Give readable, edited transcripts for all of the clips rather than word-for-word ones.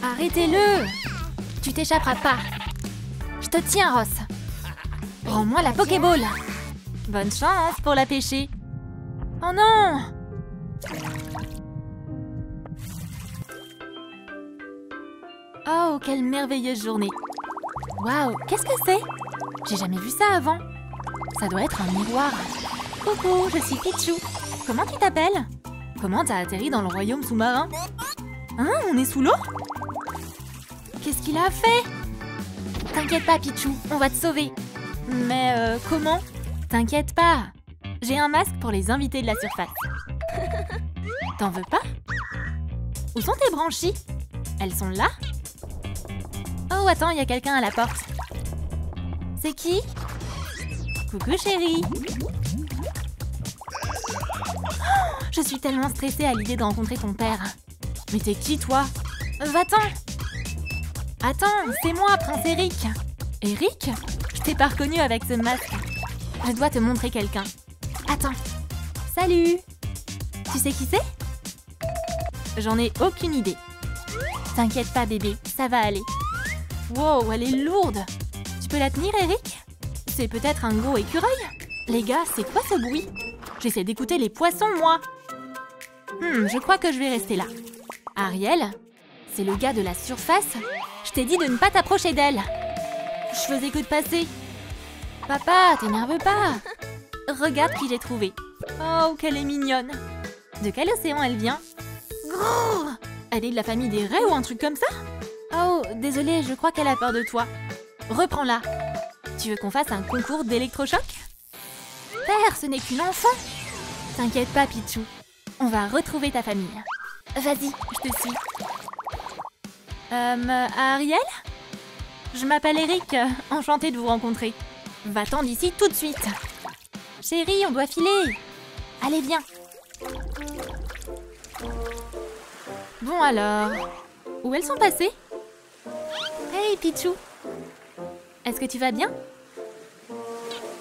Arrêtez-le! Tu t'échapperas pas. Je te tiens, Ross. Rends-moi la Pokéball. Bonne chance pour la pêcher. Oh non! Oh, quelle merveilleuse journée. Waouh, qu'est-ce que c'est? J'ai jamais vu ça avant. Ça doit être un miroir. Coucou, je suis Pichou. Comment tu t'appelles? Comment t'as atterri dans le royaume sous-marin? Hein, on est sous l'eau? Qu'est-ce qu'il a fait? T'inquiète pas, Pichou, on va te sauver. Mais comment? T'inquiète pas. J'ai un masque pour les invités de la surface. T'en veux pas? Où sont tes branchies? Elles sont là? Oh, attends, il y a quelqu'un à la porte. C'est qui? Coucou, chérie. Oh, je suis tellement stressée à l'idée de rencontrer ton père. Mais t'es qui, toi? Va-t'en! Attends, c'est moi, Prince Eric. Eric? Je t'ai pas reconnu avec ce masque. Je dois te montrer quelqu'un. Attends. Salut! Tu sais qui c'est? J'en ai aucune idée. T'inquiète pas, bébé, ça va aller. Wow, elle est lourde. Tu peux la tenir, Eric? C'est peut-être un gros écureuil? Les gars, c'est quoi ce bruit? J'essaie d'écouter les poissons, moi. Je crois que je vais rester là. Ariel? C'est le gars de la surface? Je t'ai dit de ne pas t'approcher d'elle. Je faisais que de passer. Papa, t'énerve pas. Regarde qui j'ai trouvé. Oh, qu'elle est mignonne. De quel océan elle vient? Grrr! Elle est de la famille des raies ou un truc comme ça? Oh, désolée, je crois qu'elle a peur de toi. Reprends-la. Tu veux qu'on fasse un concours d'électrochoc? Père, ce n'est qu'une enfant. T'inquiète pas, Pichou. On va retrouver ta famille. Vas-y, je te suis. Ariel? Je m'appelle Eric, enchantée de vous rencontrer. Va-t'en d'ici tout de suite. Chérie, on doit filer. Allez, viens. Bon alors, où elles sont passées? Hey, Pichou. Est-ce que tu vas bien?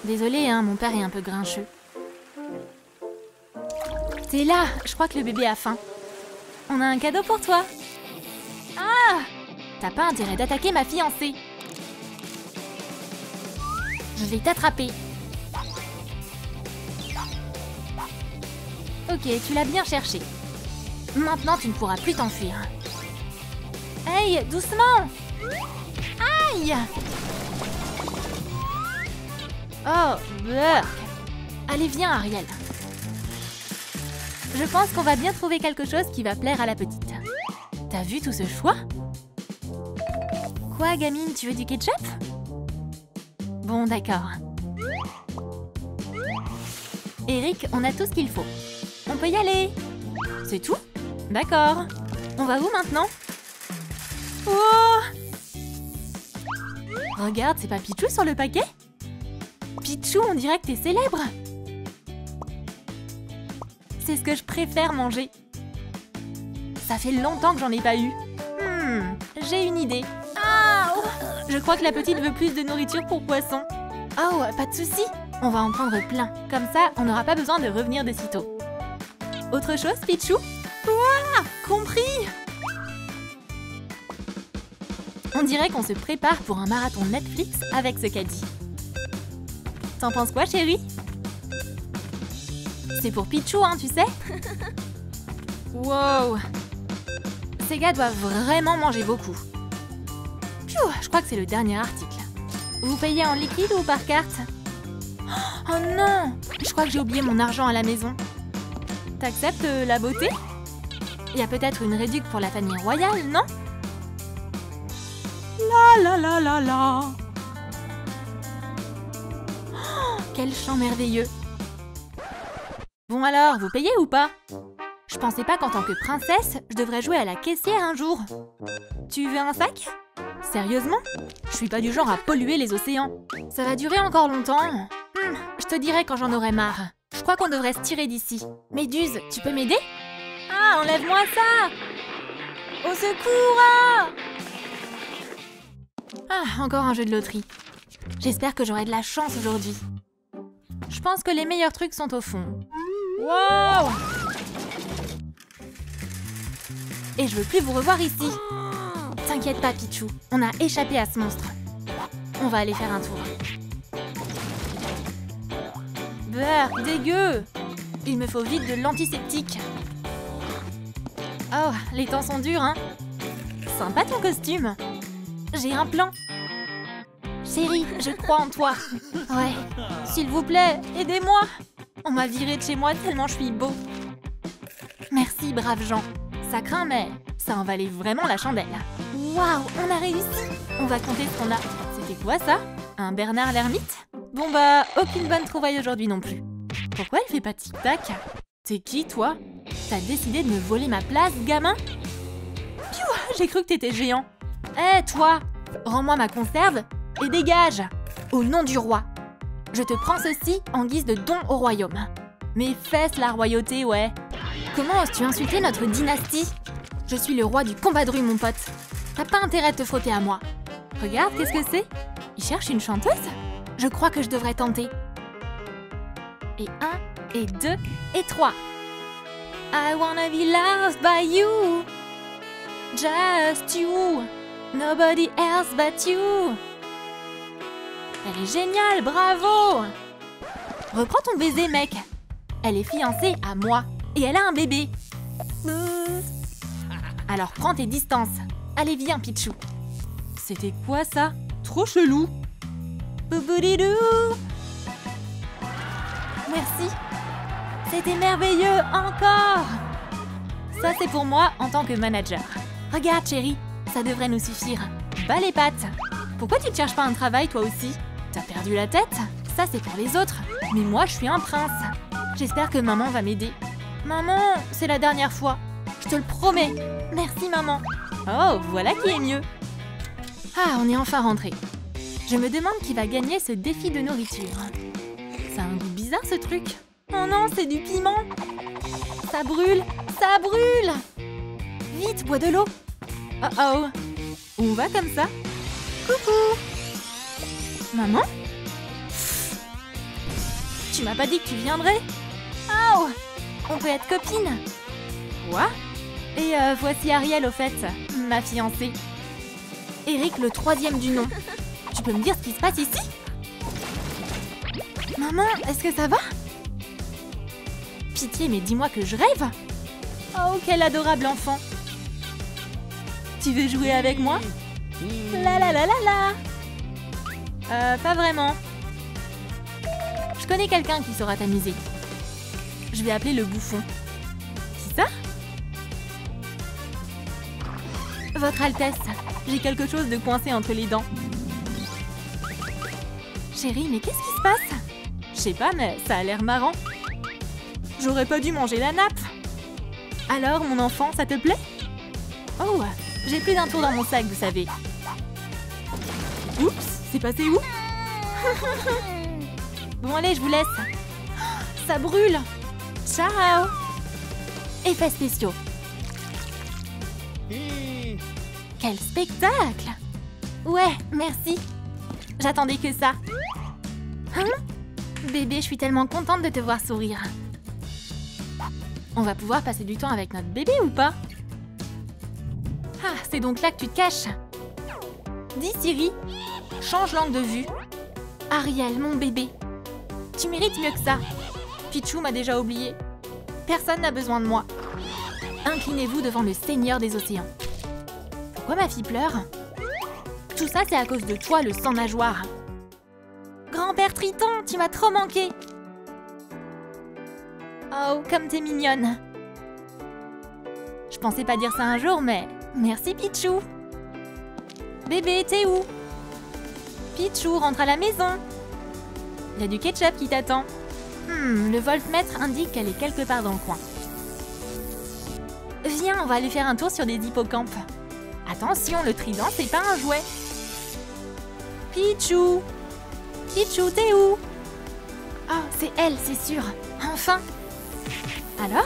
Désolée, hein, mon père est un peu grincheux. T'es là, je crois que le bébé a faim. On a un cadeau pour toi. Ah! T'as pas intérêt d'attaquer ma fiancée. Je vais t'attraper. Ok, tu l'as bien cherché. Maintenant, tu ne pourras plus t'enfuir. Hey, doucement! Aïe! Oh, burk. Allez, viens, Ariel. Je pense qu'on va bien trouver quelque chose qui va plaire à la petite. T'as vu tout ce choix? Quoi, gamine, tu veux du ketchup? Bon, d'accord. Eric, on a tout ce qu'il faut. On peut y aller. C'est tout? D'accord. On va où maintenant? Oh! Regarde, c'est pas Pichou sur le paquet? Pichou, on dirait que t'es célèbre. C'est ce que je préfère manger. Ça fait longtemps que j'en ai pas eu. J'ai une idée. Ah! Je crois que la petite veut plus de nourriture pour poisson. Oh, pas de souci. On va en prendre plein. Comme ça, on n'aura pas besoin de revenir de sitôt. Autre chose, Pichou? Ouah! Compris! On dirait qu'on se prépare pour un marathon Netflix avec ce caddie. T'en penses quoi, chérie? C'est pour Pichou, hein, tu sais? Wow! Ces gars doivent vraiment manger beaucoup. Pfiou, je crois que c'est le dernier article. Vous payez en liquide ou par carte? Oh non! Je crois que j'ai oublié mon argent à la maison. T'acceptes la beauté? Il y a peut-être une réduc pour la famille royale, non? La la la la la! Oh, quel chant merveilleux! Bon alors, vous payez ou pas? Je pensais pas qu'en tant que princesse, je devrais jouer à la caissière un jour. Tu veux un sac? Sérieusement? Je suis pas du genre à polluer les océans. Ça va durer encore longtemps. Je te dirai quand j'en aurai marre. Je crois qu'on devrait se tirer d'ici. Méduse, tu peux m'aider? Ah, enlève-moi ça! Au secours! Ah, encore un jeu de loterie. J'espère que j'aurai de la chance aujourd'hui. Je pense que les meilleurs trucs sont au fond. Wow! Et je veux plus vous revoir ici. T'inquiète pas, Pichou, on a échappé à ce monstre. On va aller faire un tour. Brrr, dégueu! Il me faut vite de l'antiseptique. Oh, les temps sont durs, hein? Sympa ton costume. J'ai un plan. Chérie, je crois en toi. Ouais, s'il vous plaît, aidez-moi. On m'a viré de chez moi tellement je suis beau. Merci, braves gens. Ça craint, mais ça en valait vraiment la chandelle. Waouh, on a réussi. On va compter ce qu'on a. C'était quoi ça? Un Bernard l'ermite? Bon bah, aucune bonne trouvaille aujourd'hui non plus. Pourquoi elle fait pas tic-tac? T'es qui, toi? T'as décidé de me voler ma place, gamin? Piou, j'ai cru que t'étais géant. Hé, toi! Rends-moi ma conserve et dégage! Au nom du roi! Je te prends ceci en guise de don au royaume. Mes fesses, la royauté, ouais. Comment oses-tu insulter notre dynastie? Je suis le roi du combat de rue, mon pote. T'as pas intérêt de te frotter à moi. Regarde, qu'est-ce que c'est? Il cherche une chanteuse? Je crois que je devrais tenter. Et 1, et 2, et 3. I wanna be loved by you. Just you. Nobody else but you. Elle est géniale, bravo! Reprends ton baiser, mec. Elle est fiancée à moi. Et elle a un bébé. Alors prends tes distances. Allez, viens, Pichou. C'était quoi ça? Trop chelou. Bouboudidou. Merci. C'était merveilleux, encore. Ça, c'est pour moi en tant que manager. Regarde, chérie, ça devrait nous suffire. Bas les pattes. Pourquoi tu ne cherches pas un travail, toi aussi? T'as perdu la tête? Ça, c'est pour les autres. Mais moi, je suis un prince. J'espère que maman va m'aider. Maman, c'est la dernière fois. Je te le promets. Merci, maman. Oh, voilà qui est mieux. Ah, on est enfin rentré. Je me demande qui va gagner ce défi de nourriture. Ça a un goût bizarre, ce truc. Oh non, c'est du piment. Ça brûle. Ça brûle. Vite, bois de l'eau. Oh oh. On va comme ça. Coucou. Maman? Tu m'as pas dit que tu viendrais? Oh! On peut être copines? Quoi? Et voici Ariel au fait, ma fiancée. Eric, le 3e du nom. Tu peux me dire ce qui se passe ici? Maman, est-ce que ça va? Pitié, mais dis-moi que je rêve. Oh, quel adorable enfant. Tu veux jouer avec moi? La la la la la. Pas vraiment. Je connais quelqu'un qui saura t'amuser. Je vais appeler le bouffon. C'est ça? Votre Altesse, j'ai quelque chose de coincé entre les dents. Chérie, mais qu'est-ce qui se passe? Je sais pas, mais ça a l'air marrant. J'aurais pas dû manger la nappe. Alors, mon enfant, ça te plaît? Oh, j'ai plus d'un tour dans mon sac, vous savez. Oups, c'est passé où? Bon, allez, je vous laisse. Ça brûle. Ciao. Effets spéciaux. Quel spectacle! Ouais, merci. J'attendais que ça. Hein? Bébé, je suis tellement contente de te voir sourire. On va pouvoir passer du temps avec notre bébé ou pas? Ah, c'est donc là que tu te caches. Dis Siri, change l'angle de vue. Ariel, mon bébé. Tu mérites mieux que ça. Pichou m'a déjà oublié. Personne n'a besoin de moi. Inclinez-vous devant le Seigneur des océans. Pourquoi ma fille pleure? Tout ça, c'est à cause de toi, le sans-nageoire. Grand-père Triton, tu m'as trop manqué. Oh, comme t'es mignonne. Je pensais pas dire ça un jour, mais merci Pichou. Bébé, t'es où? Pichou, rentre à la maison. Il y a du ketchup qui t'attend. Le voltmètre indique qu'elle est quelque part dans le coin. Viens, on va aller faire un tour sur des hippocampes. Attention, le trident, c'est pas un jouet. Pichou! Pichou, t'es où? Oh, c'est elle, c'est sûr. Enfin! Alors?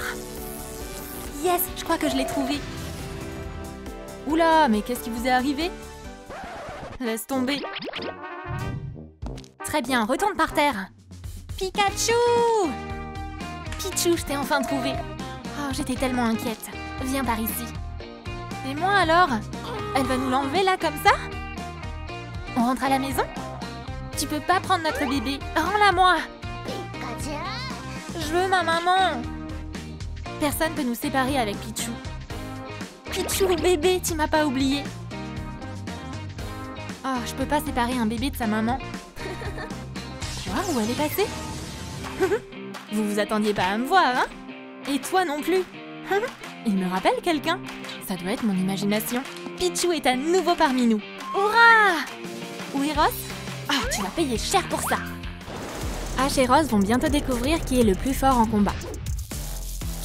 Yes, je crois que je l'ai trouvée. Oula, mais qu'est-ce qui vous est arrivé? Laisse tomber. Très bien, retourne par terre. Pikachu! Pichou, je t'ai enfin trouvé. Oh, j'étais tellement inquiète. Viens par ici. Et moi alors? Elle va nous l'enlever là comme ça? On rentre à la maison? Tu peux pas prendre notre bébé. Rends-la moi. Je veux ma maman. Personne peut nous séparer avec Pichou. Pichou, bébé, tu m'as pas oublié. Oh, je peux pas séparer un bébé de sa maman. Waouh, où elle est passée? Vous vous attendiez pas à me voir, hein? Et toi non plus. Il me rappelle quelqu'un? Ça doit être mon imagination. Pichou est à nouveau parmi nous. Hurrah! Où est Ross? Ah, tu vas payer cher pour ça. Ash et Ross vont bientôt découvrir qui est le plus fort en combat.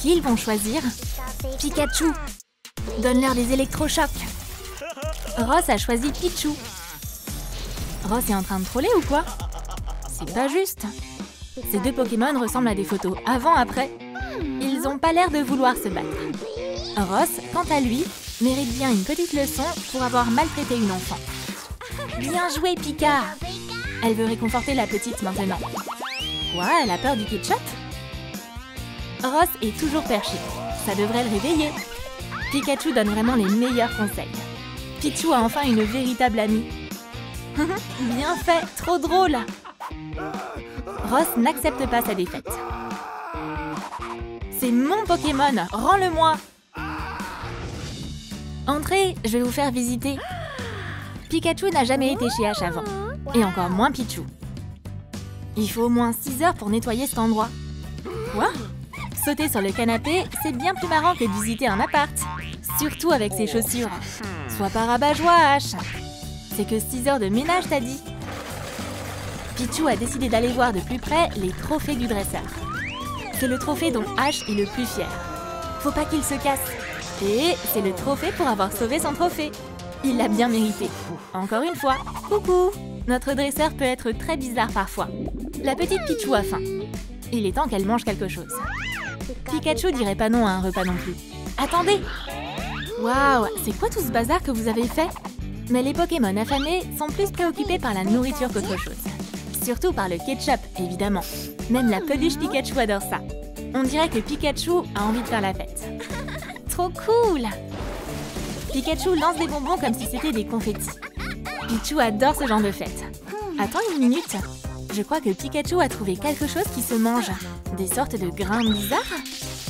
Qui ils vont choisir? Pikachu. Donne-leur des électrochocs. Ross a choisi Pichou. Ross est en train de troller ou quoi? C'est pas juste. Ces deux Pokémon ressemblent à des photos avant-après. Ils ont pas l'air de vouloir se battre. Ross, quant à lui, mérite bien une petite leçon pour avoir maltraité une enfant. Bien joué, Pika! Elle veut réconforter la petite maintenant. Quoi? Elle a peur du ketchup? Ross est toujours perché. Ça devrait le réveiller. Pikachu donne vraiment les meilleurs conseils. Pichou a enfin une véritable amie. Bien fait, trop drôle! Ross n'accepte pas sa défaite. C'est mon Pokémon, rends-le-moi! Entrez, je vais vous faire visiter. Pikachu n'a jamais été chez Ash avant, et encore moins Pichou. Il faut au moins 6 heures pour nettoyer cet endroit. Quoi? Sauter sur le canapé, c'est bien plus marrant que de visiter un appart. Surtout avec ses chaussures. Sois pas rabat-joie, Ash. C'est que 6 heures de ménage, t'as dit. Pichou a décidé d'aller voir de plus près les trophées du dresseur. C'est le trophée dont Ash est le plus fier. Faut pas qu'il se casse. Et c'est le trophée pour avoir sauvé son trophée. Il l'a bien mérité. Encore une fois, coucou! Notre dresseur peut être très bizarre parfois. La petite Pichou a faim. Il est temps qu'elle mange quelque chose. Pikachu dirait pas non à un repas non plus. Attendez! Waouh, c'est quoi tout ce bazar que vous avez fait? Mais les Pokémon affamés sont plus préoccupés par la nourriture qu'autre chose. Surtout par le ketchup, évidemment. Même la peluche Pikachu adore ça. On dirait que Pikachu a envie de faire la fête. Trop cool! Pikachu lance des bonbons comme si c'était des confettis. Pichou adore ce genre de fête. Attends une minute. Je crois que Pikachu a trouvé quelque chose qui se mange. Des sortes de grains bizarres?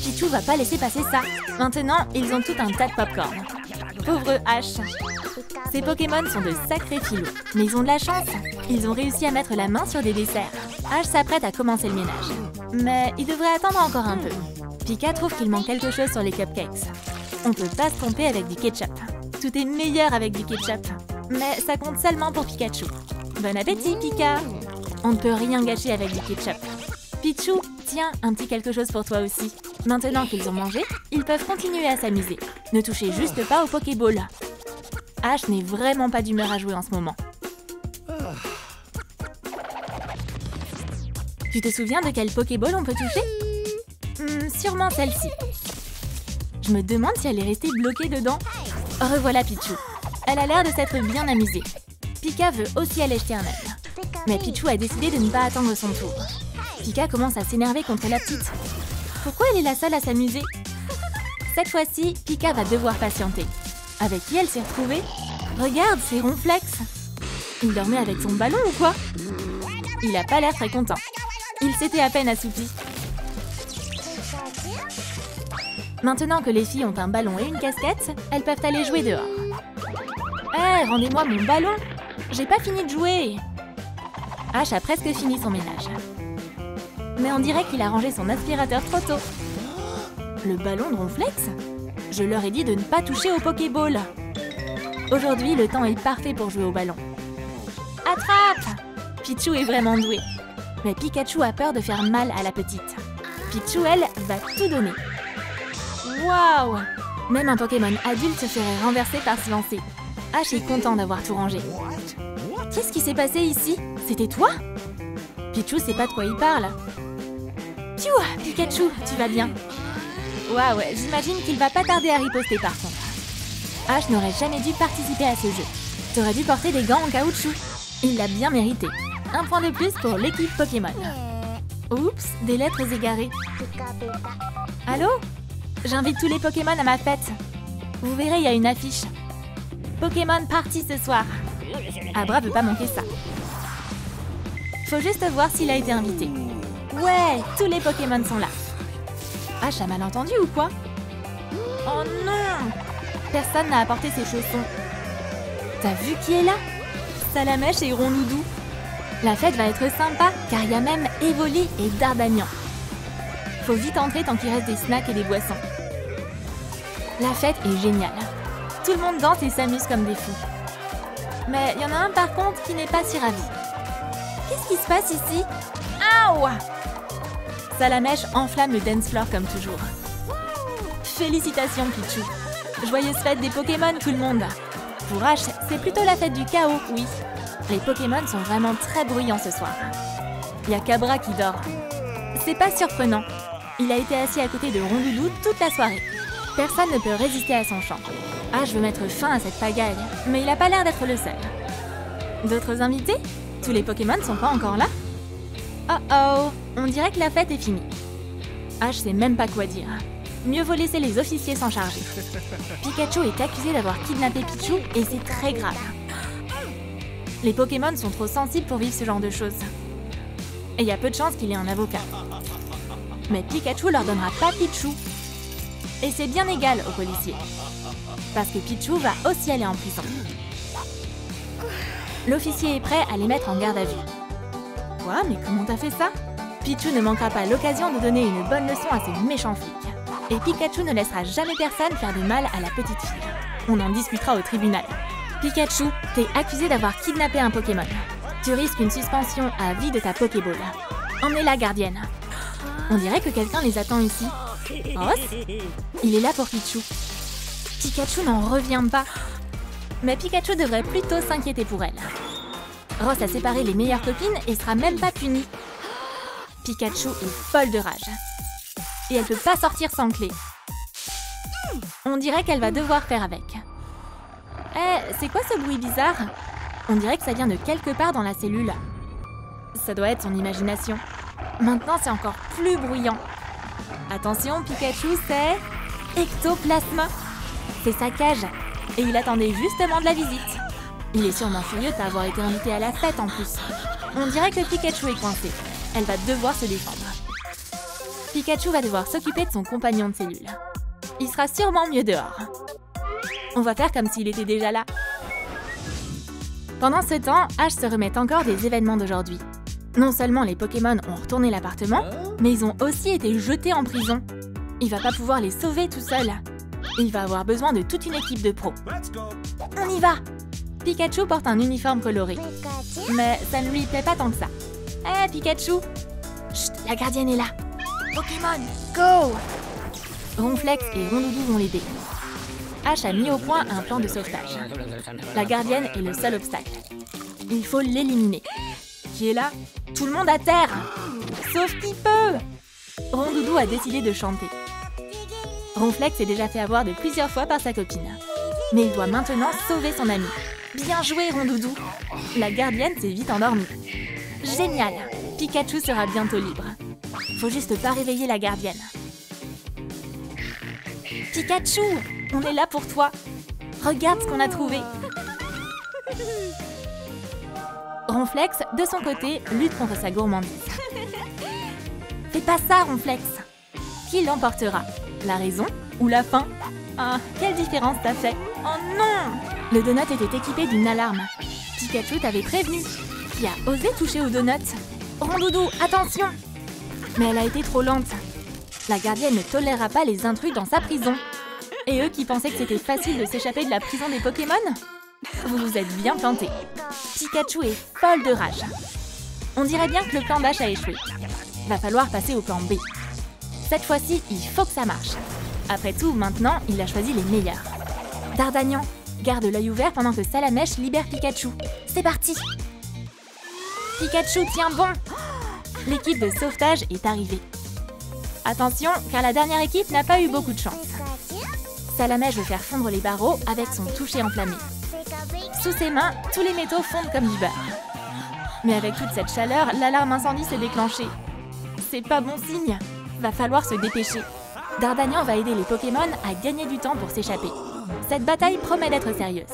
Pichou va pas laisser passer ça. Maintenant, ils ont tout un tas de popcorn. Pauvre Ash. Ces Pokémon sont de sacrés filous. Mais ils ont de la chance. Ils ont réussi à mettre la main sur des desserts. Ash s'apprête à commencer le ménage. Mais il devrait attendre encore un peu. Pika trouve qu'il manque quelque chose sur les cupcakes. On peut pas se tromper avec du ketchup. Tout est meilleur avec du ketchup. Mais ça compte seulement pour Pikachu. Bon appétit, Pika! On ne peut rien gâcher avec du ketchup. Pichou, tiens, un petit quelque chose pour toi aussi. Maintenant qu'ils ont mangé, ils peuvent continuer à s'amuser. Ne touchez juste pas au Pokéball. Ash n'est vraiment pas d'humeur à jouer en ce moment. Tu te souviens de quel Pokéball on peut toucher? Sûrement celle-ci. Je me demande si elle est restée bloquée dedans. Revoilà Pichou. Elle a l'air de s'être bien amusée. Pika veut aussi aller jeter un œil. Mais Pichou a décidé de ne pas attendre son tour. Pika commence à s'énerver contre la petite. Pourquoi elle est la seule à s'amuser? Cette fois-ci, Pika va devoir patienter. Avec qui elle s'est retrouvée? Regarde, c'est Ronflex. Il dormait avec son ballon ou quoi? Il a pas l'air très content. Il s'était à peine assoupi. Maintenant que les filles ont un ballon et une casquette, elles peuvent aller jouer dehors. Hé, rendez-moi mon ballon! J'ai pas fini de jouer! Ash a presque fini son ménage. Mais on dirait qu'il a rangé son aspirateur trop tôt. Le ballon de Ronflex? Je leur ai dit de ne pas toucher au Pokéball. Aujourd'hui, le temps est parfait pour jouer au ballon. Attrape! Pichou est vraiment doué. Mais Pikachu a peur de faire mal à la petite. Pichou, elle, va tout donner. Waouh! Même un Pokémon adulte se ferait renverser par se lancer. Ash est content d'avoir tout rangé. Qu'est-ce qui s'est passé ici? C'était toi? Pichou sait pas de quoi il parle. Piou! Pikachu, tu vas bien? Waouh, j'imagine qu'il va pas tarder à riposter par contre. Ash n'aurait jamais dû participer à ce jeu. T'aurais dû porter des gants en caoutchouc. Il l'a bien mérité. Un point de plus pour l'équipe Pokémon. Oups, des lettres égarées. Allô? J'invite tous les Pokémon à ma fête. Vous verrez, il y a une affiche. Pokémon party ce soir. Abra veut pas manquer ça. Faut juste voir s'il a été invité. Ouais, tous les Pokémon sont là. Ash a mal entendu ou quoi? Oh non! Personne n'a apporté ses chaussons. T'as vu qui est là? Salamèche et Rondoudou. La fête va être sympa, car il y a même Evoli et Dardagnan. Faut vite entrer tant qu'il reste des snacks et des boissons. La fête est géniale. Tout le monde danse et s'amuse comme des fous. Mais il y en a un par contre qui n'est pas si ravi. Qu'est-ce qui se passe ici? Aouh! Salamèche enflamme le dance floor comme toujours. Félicitations Pichu. Joyeuse fête des Pokémon tout le monde. Pour Ash, c'est plutôt la fête du chaos, oui. Les Pokémon sont vraiment très bruyants ce soir. Il y a Cabra qui dort. C'est pas surprenant. Il a été assis à côté de Rondoudou toute la soirée. Personne ne peut résister à son chant. Ash veut mettre fin à cette pagaille, mais il a pas l'air d'être le seul. D'autres invités? Tous les Pokémon sont pas encore là? Oh oh, on dirait que la fête est finie. Ash sait même pas quoi dire. Mieux vaut laisser les officiers s'en charger. Pikachu est accusé d'avoir kidnappé Pichu et c'est très grave. Les Pokémon sont trop sensibles pour vivre ce genre de choses. Et il y a peu de chances qu'il ait un avocat. Mais Pikachu leur donnera pas Pichu. Et c'est bien égal aux policiers. Parce que Pichu va aussi aller en prison. L'officier est prêt à les mettre en garde à vue. Quoi? Mais comment t'as fait ça? Pichu ne manquera pas l'occasion de donner une bonne leçon à ces méchants flics. Et Pikachu ne laissera jamais personne faire de mal à la petite fille. On en discutera au tribunal. Pikachu, t'es accusé d'avoir kidnappé un Pokémon. Tu risques une suspension à vie de ta Pokéball. Emmenez-la, gardienne. On dirait que quelqu'un les attend ici. Ross? Il est là pour Pichu. Pikachu n'en revient pas. Mais Pikachu devrait plutôt s'inquiéter pour elle. Ross a séparé les meilleures copines et sera même pas punie. Pikachu est folle de rage. Et elle peut pas sortir sans clé. On dirait qu'elle va devoir faire avec. Eh, c'est quoi ce bruit bizarre? On dirait que ça vient de quelque part dans la cellule. Ça doit être son imagination. Maintenant, c'est encore plus bruyant. Attention, Pikachu, c'est... Ectoplasma. C'est sa cage. Et il attendait justement de la visite. Il est sûrement furieux de pas avoir été invité à la fête en plus. On dirait que Pikachu est coincé. Elle va devoir se défendre. Pikachu va devoir s'occuper de son compagnon de cellule. Il sera sûrement mieux dehors. On va faire comme s'il était déjà là. Pendant ce temps, Ash se remet encore des événements d'aujourd'hui. Non seulement les Pokémon ont retourné l'appartement, mais ils ont aussi été jetés en prison. Il va pas pouvoir les sauver tout seul. Il va avoir besoin de toute une équipe de pros. On y va! Pikachu porte un uniforme coloré. Mais ça ne lui plaît pas tant que ça. Eh, Pikachu! Chut, la gardienne est là. Pokémon, go! Ronflex et Rondoudou vont l'aider. Ash a mis au point un plan de sauvetage. La gardienne est le seul obstacle. Il faut l'éliminer. Qui est là? Tout le monde à terre! Sauf qui peut! Rondoudou a décidé de chanter. Ronflex s'est déjà fait avoir de plusieurs fois par sa copine. Mais il doit maintenant sauver son ami. Bien joué, Rondoudou! La gardienne s'est vite endormie. Génial! Pikachu sera bientôt libre. Faut juste pas réveiller la gardienne. Pikachu! On est là pour toi! Regarde ce qu'on a trouvé! Ronflex, de son côté, lutte contre sa gourmandise. Fais pas ça, Ronflex! Qui l'emportera? La raison ou la faim? Ah, quelle différence t'as fait? Oh non! Le donut était équipé d'une alarme. Pikachu t'avait prévenu. Qui a osé toucher au donut? Rondoudou, attention! Mais elle a été trop lente. La gardienne ne tolérera pas les intrus dans sa prison. Et eux qui pensaient que c'était facile de s'échapper de la prison des Pokémon? Vous vous êtes bien plantés. Pikachu est folle de rage. On dirait bien que le plan d'Ash a échoué. Va falloir passer au plan B. Cette fois-ci, il faut que ça marche. Après tout, maintenant, il a choisi les meilleurs. Dardagnan, garde l'œil ouvert pendant que Salamèche libère Pikachu. C'est parti! Pikachu tient bon! L'équipe de sauvetage est arrivée. Attention, car la dernière équipe n'a pas eu beaucoup de chance. Salamèche veut faire fondre les barreaux avec son toucher enflammé. Sous ses mains, tous les métaux fondent comme du beurre. Mais avec toute cette chaleur, l'alarme incendie s'est déclenchée. C'est pas bon signe. Va falloir se dépêcher. Dardagnan va aider les Pokémon à gagner du temps pour s'échapper. Cette bataille promet d'être sérieuse.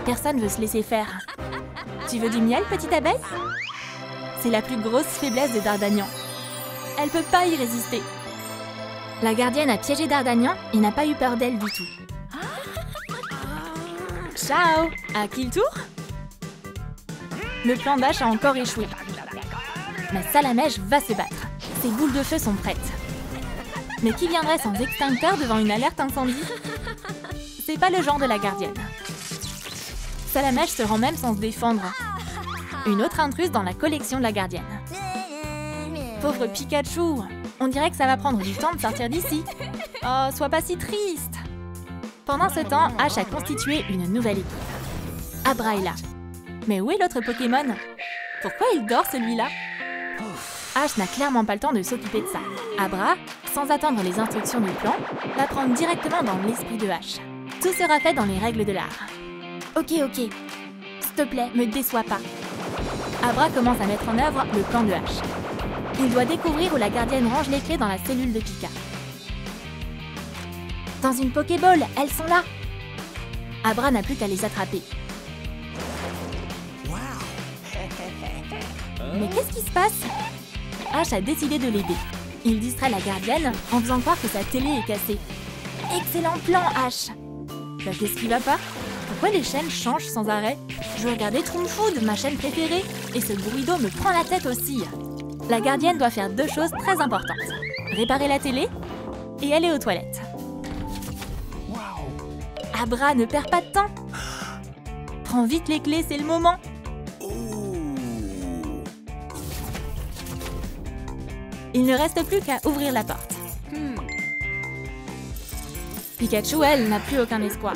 Personne veut se laisser faire. Tu veux du miel, petite abeille? C'est la plus grosse faiblesse de Dardanian. Elle peut pas y résister. La gardienne a piégé Dardanian et n'a pas eu peur d'elle du tout. Ciao! À qui le tour? Le plan d'Ash a encore échoué. Mais Salamèche va se battre. Ses boules de feu sont prêtes. Mais qui viendrait sans extincteur devant une alerte incendie? C'est pas le genre de la gardienne. Salamèche se rend même sans se défendre. Une autre intruse dans la collection de la gardienne. Pauvre Pikachu! On dirait que ça va prendre du temps de sortir d'ici. Oh, sois pas si triste! Pendant ce temps, Ash a constitué une nouvelle équipe. Abra est là. Mais où est l'autre Pokémon? Pourquoi il dort celui-là? Ash n'a clairement pas le temps de s'occuper de ça. Abra, sans attendre les instructions du plan, va prendre directement dans l'esprit de Ash. Tout sera fait dans les règles de l'art. Ok. S'il te plaît, me déçois pas. Abra commence à mettre en œuvre le plan de Ash. Il doit découvrir où la gardienne range les clés dans la cellule de Pika. Dans une Pokéball, elles sont là. Abra n'a plus qu'à les attraper. Mais qu'est-ce qui se passe? Ash a décidé de l'aider. Il distrait la gardienne en faisant croire que sa télé est cassée. Excellent plan, Ash! Bah, qu'est-ce qui va pas? Pourquoi les chaînes changent sans arrêt? Je veux regarder Troom Food, ma chaîne préférée, et ce bruit d'eau me prend la tête aussi. La gardienne doit faire deux choses très importantes. Réparer la télé et aller aux toilettes. Abra, ne perds pas de temps. Prends vite les clés, c'est le moment. Il ne reste plus qu'à ouvrir la porte. Pikachu, elle, n'a plus aucun espoir.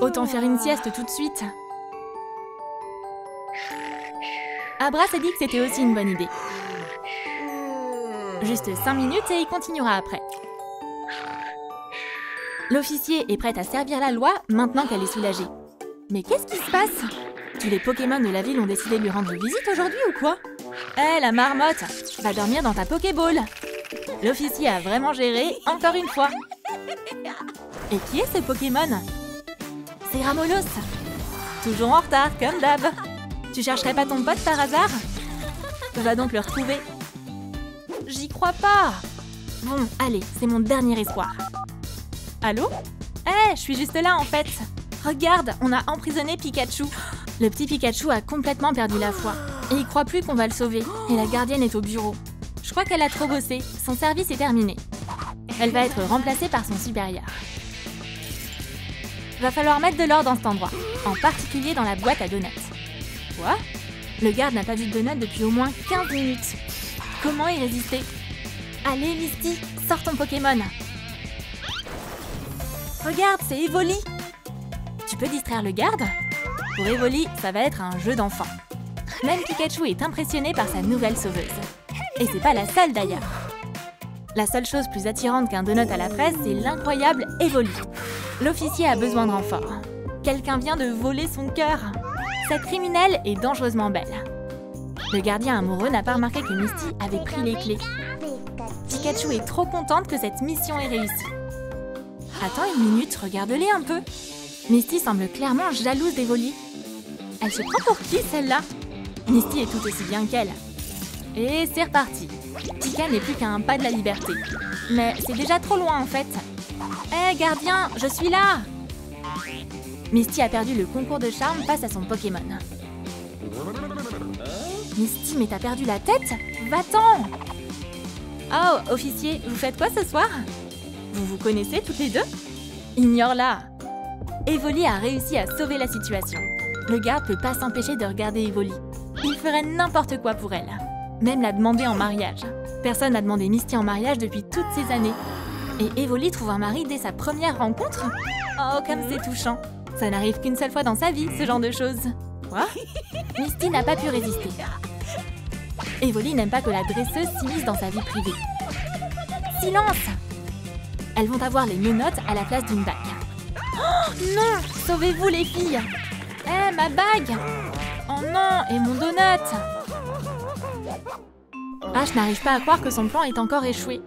Autant faire une sieste tout de suite. Abra s'est dit que c'était aussi une bonne idée. Juste 5 minutes et il continuera après. L'officier est prêt à servir la loi maintenant qu'elle est soulagée. Mais qu'est-ce qui se passe? Tous les Pokémon de la ville ont décidé de lui rendre visite aujourd'hui ou quoi? Hé, la marmotte, va dormir dans ta Pokéball. L'officier a vraiment géré, encore une fois. Et qui est ce Pokémon? C'est Ramolos. Toujours en retard, comme d'hab. Tu chercherais pas ton pote par hasard? Va donc le retrouver. J'y crois pas. Bon, allez, c'est mon dernier espoir. Allô? Je suis juste là en fait. Regarde, on a emprisonné Pikachu. Le petit Pikachu a complètement perdu la foi. Et il croit plus qu'on va le sauver. Et la gardienne est au bureau. Je crois qu'elle a trop bossé. Son service est terminé. Elle va être remplacée par son supérieur. Va falloir mettre de l'ordre dans cet endroit. En particulier dans la boîte à donuts. Quoi? Le garde n'a pas vu de donuts depuis au moins 15 minutes. Comment y résister? Allez, Misty, sors ton Pokémon. Regarde, c'est Evoli. Tu peux distraire le garde? Pour Evoli, ça va être un jeu d'enfant. Même Pikachu est impressionné par sa nouvelle sauveuse. Et c'est pas la seule d'ailleurs. La seule chose plus attirante qu'un donut à la fraise, c'est l'incroyable Evoli. L'officier a besoin de renfort. Quelqu'un vient de voler son cœur. Cette criminelle est dangereusement belle. Le gardien amoureux n'a pas remarqué que Misty avait pris les clés. Pikachu est trop contente que cette mission ait réussi. Attends une minute, regarde-les un peu. Misty semble clairement jalouse d'Evoli. Elle se prend pour qui, celle-là? Misty est tout aussi bien qu'elle. Et c'est reparti. Pika n'est plus qu'à un pas de la liberté. Mais c'est déjà trop loin, en fait. Hé, gardien, je suis là! Misty a perdu le concours de charme face à son Pokémon. Misty, mais t'as perdu la tête? Va-t'en! Oh, officier, vous faites quoi ce soir? Vous vous connaissez toutes les deux? Ignore-la! Evoli a réussi à sauver la situation. Le garde peut pas s'empêcher de regarder Evoli. Il ferait n'importe quoi pour elle. Même la demander en mariage. Personne n'a demandé Misty en mariage depuis toutes ces années. Et Evoli trouve un mari dès sa première rencontre? Oh, comme c'est touchant. Ça n'arrive qu'une seule fois dans sa vie, ce genre de choses. Quoi? Misty n'a pas pu résister. Evoli n'aime pas que la dresseuse s'immisce dans sa vie privée. Silence! Elles vont avoir les menottes à la place d'une bague. Oh non! Sauvez-vous les filles! Ma bague! Oh non! Et mon donut! Ash n'arrive pas à croire que son plan est encore échoué.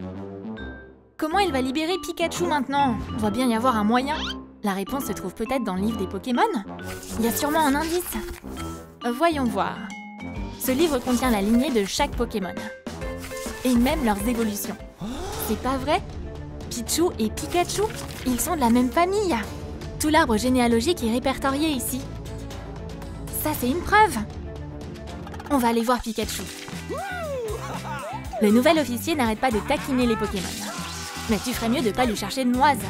Comment il va libérer Pikachu maintenant? Il doit bien y avoir un moyen. La réponse se trouve peut-être dans le livre des Pokémon? Il y a sûrement un indice. Voyons voir. Ce livre contient la lignée de chaque Pokémon. Et même leurs évolutions. C'est pas vrai? Pichu et Pikachu, ils sont de la même famille. Tout l'arbre généalogique est répertorié ici. Ça, c'est une preuve. On va aller voir Pikachu. Le nouvel officier n'arrête pas de taquiner les Pokémon. Mais tu ferais mieux de pas lui chercher de noise.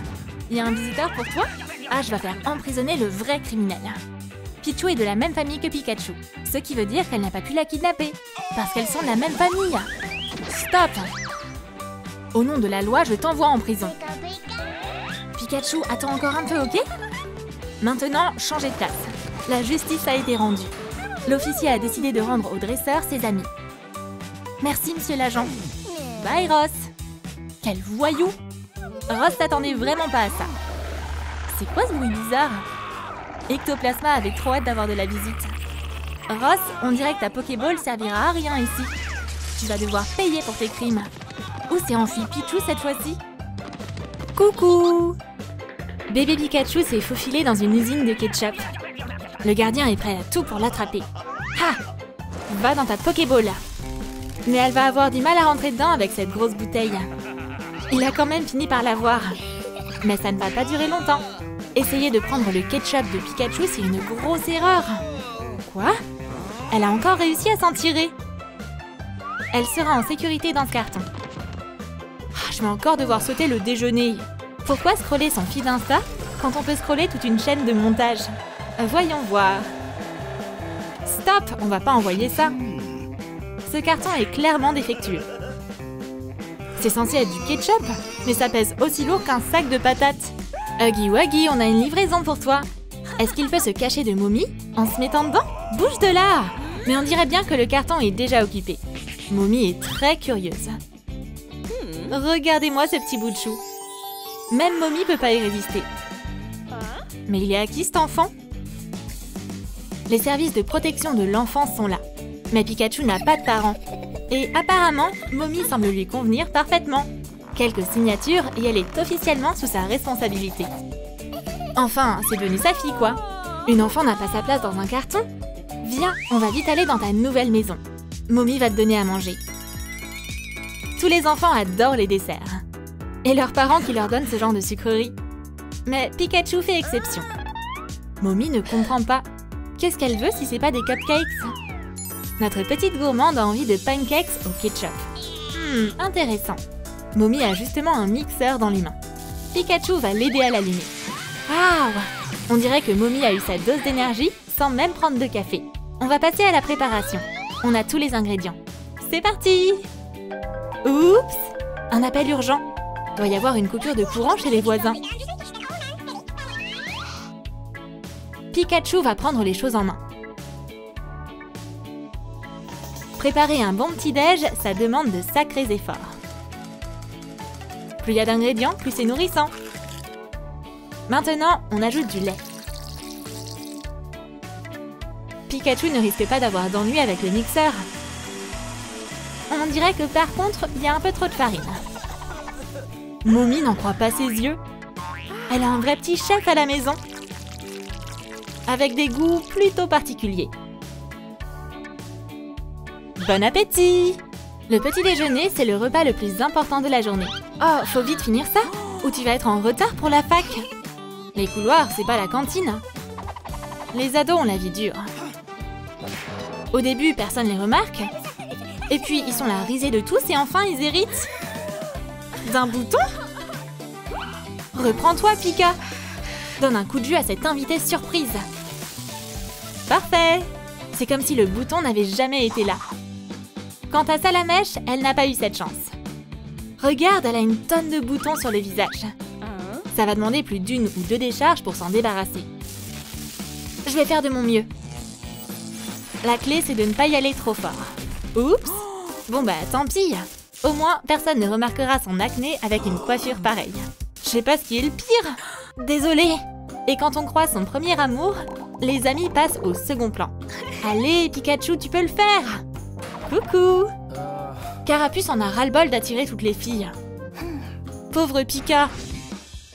Il y a un visiteur pour toi? Ash va faire emprisonner le vrai criminel. Pichu est de la même famille que Pikachu, ce qui veut dire qu'elle n'a pas pu la kidnapper, parce qu'elles sont de la même famille. Stop! Au nom de la loi, je t'envoie en prison. Pikachu, attends encore un peu, ok? Maintenant, changez de place. La justice a été rendue. L'officier a décidé de rendre au dresseur ses amis. Merci, monsieur l'agent. Bye, Ross. Quel voyou! Ross s'attendait vraiment pas à ça. C'est quoi ce bruit bizarre? Ectoplasma avait trop hâte d'avoir de la visite. Ross, on dirait que ta Pokéball servira à rien ici. Tu vas devoir payer pour tes crimes. Où s'est enfui Pichu cette fois-ci? Coucou! Bébé Pikachu s'est faufilé dans une usine de ketchup. Le gardien est prêt à tout pour l'attraper. Ha! Va dans ta Pokéball. Mais elle va avoir du mal à rentrer dedans avec cette grosse bouteille. Il a quand même fini par l'avoir. Mais ça ne va pas durer longtemps. Essayer de prendre le ketchup de Pikachu, c'est une grosse erreur. Quoi? Elle a encore réussi à s'en tirer. Elle sera en sécurité dans ce carton. Je vais encore devoir sauter le déjeuner. Pourquoi scroller son feed Insta quand on peut scroller toute une chaîne de montage? Voyons voir. Stop, on va pas envoyer ça. Ce carton est clairement défectueux. C'est censé être du ketchup, mais ça pèse aussi lourd qu'un sac de patates. Huggy Wuggy, on a une livraison pour toi. Est-ce qu'il peut se cacher de Mommy en se mettant dedans? Bouge de là! Mais on dirait bien que le carton est déjà occupé. Mommy est très curieuse. Regardez-moi ce petit bout de chou. Même Mommy peut pas y résister. Mais il est à qui cet enfant? Les services de protection de l'enfance sont là. Mais Pikachu n'a pas de parents. Et apparemment, Mommy semble lui convenir parfaitement. Quelques signatures et elle est officiellement sous sa responsabilité. Enfin, c'est devenu sa fille, quoi. Une enfant n'a pas sa place dans un carton. Viens, on va vite aller dans ta nouvelle maison. Mommy va te donner à manger. Tous les enfants adorent les desserts. Et leurs parents qui leur donnent ce genre de sucreries. Mais Pikachu fait exception. Mommy ne comprend pas. Qu'est-ce qu'elle veut si c'est pas des cupcakes? Notre petite gourmande a envie de pancakes au ketchup. Intéressant. Mommy a justement un mixeur dans les mains. Pikachu va l'aider à l'allumer. Waouh! On dirait que Mommy a eu sa dose d'énergie sans même prendre de café. On va passer à la préparation. On a tous les ingrédients. C'est parti! Oups! Un appel urgent. Doit y avoir une coupure de courant chez les voisins. Pikachu va prendre les choses en main. Préparer un bon petit-déj, ça demande de sacrés efforts. Plus il y a d'ingrédients, plus c'est nourrissant. Maintenant, on ajoute du lait. Pikachu ne risque pas d'avoir d'ennui avec le mixeur. On dirait que par contre, il y a un peu trop de farine. Mommy n'en croit pas ses yeux. Elle a un vrai petit chef à la maison. Avec des goûts plutôt particuliers. Bon appétit! Le petit déjeuner, c'est le repas le plus important de la journée. Oh, faut vite finir ça, ou tu vas être en retard pour la fac. Les couloirs, c'est pas la cantine. Les ados ont la vie dure. Au début, personne les remarque. Et puis, ils sont la risée de tous et enfin, ils héritent d'un bouton. Reprends-toi, Pika. Donne un coup de jus à cette invitée surprise. Parfait. C'est comme si le bouton n'avait jamais été là. Quant à Salamèche, elle n'a pas eu cette chance. Regarde, elle a une tonne de boutons sur le visage. Ça va demander plus d'une ou deux décharges pour s'en débarrasser. Je vais faire de mon mieux. La clé, c'est de ne pas y aller trop fort. Oups! Bon bah, tant pis. Au moins, personne ne remarquera son acné avec une coiffure pareille. Je sais pas ce qui est le pire. Désolée. Et quand on croise son premier amour, les amis passent au second plan. Allez, Pikachu, tu peux le faire! Coucou! Carapuce en a ras-le-bol d'attirer toutes les filles. Pauvre Pika!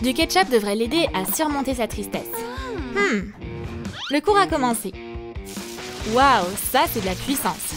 Du ketchup devrait l'aider à surmonter sa tristesse. Le cours a commencé. Waouh, ça c'est de la puissance.